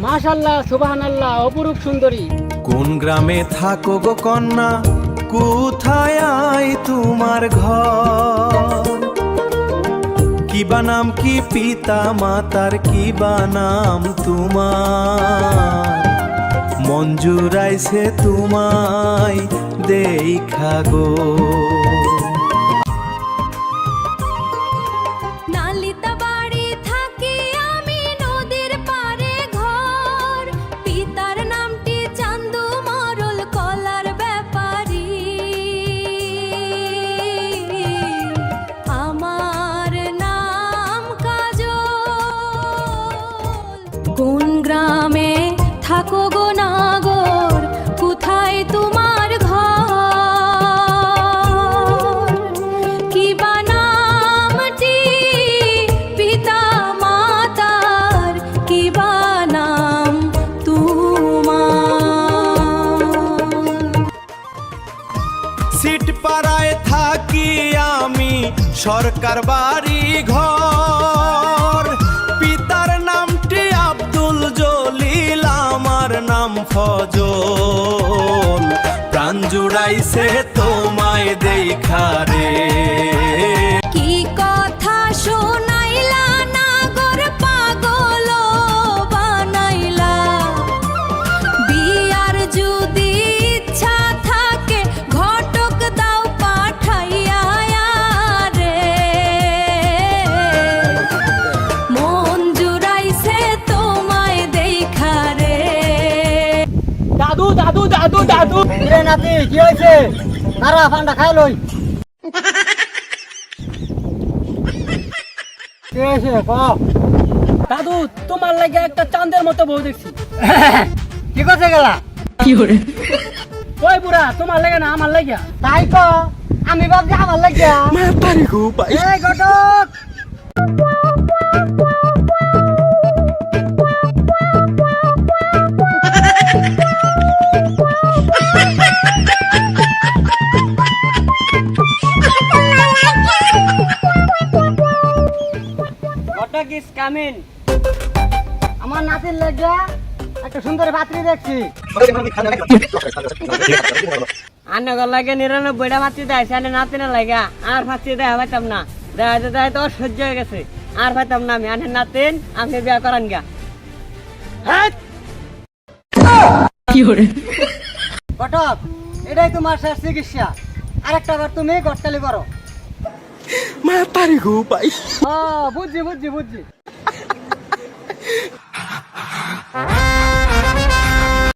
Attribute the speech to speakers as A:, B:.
A: মাশাআল্লাহ সুবহানাল্লাহ, অপরূপ সুন্দরী।
B: কোন গ্রামে থাকো গো কন্যা, কোথায় আয় তোমার ঘর? কিবা নাম কি পিতা মাতার, কিবা নাম তোমার? মন জুড়াইছে তোমায় দেখা গো।
C: নালিতা বাড়ি থাকি আমি, নদীর পারে ঘর। পিতার নামটি চান্দু মরল, কলার ব্যাপারী। আমার নাম কাজল। কোন গ্রামে থাকো গো নাগর, কোথায় তোমার ঘর? কিবা নামটি পিতা মাতার, কিবা নাম তোমার?
B: সিট পাড়ায় থাকি আমি, সরকার বাড়ি ঘর। পিতার নামটি আব্দুল জলিল, আমার নাম ফজল। প্রাণ জুড়াইছে তোমায় দেখা রে।
C: কি কথা শোনাইলা নাগর, পাগল বানাইলা। বিয়ার যদি ইচ্ছা থাকে, ঘটক দাও পাঠাইয়া রে। মন জুড়াইছে তোমায় দেখা রে।
A: দাদু দাদু দাদু দাদু।
D: রে নাতি, কি হয়েছে? তারা পান্ডা খাই লই। কি হয়েছে ক?
A: দাদু, তোমার লাগে একটা চাঁদের মতো বউ দেখছি।
D: কি করছে গেলা?
A: ওই বুড়া, তোমার লাগে না আমার লাগে?
D: তাই ক, আমি ভাবছি আমার লাগিয়া। এই ঘটক,
A: ঘটক ইজ কামিং।
D: আমার নাতির লাগিয়া একটা সুন্দর পাত্রী দেখছি।
A: আন্নগর লাগে 99টা ফাঁচি দেয়, সেখানে নাতি না লাগা আর ফাঁচি দেয় পাইতাম না। দেয় দেয় তো সহ্য হয়ে গেছে, আর পাইতাম না আমি। আনের নাতিন আমি বিয়া করান গা।
D: ঘটক, এটাই তোমার শেষ চিকিৎসা। আরেকটা বার তুমি গটকালি করো।
B: মা পারি গো ভাই।
D: বুঝছি বুঝছি বুঝছি।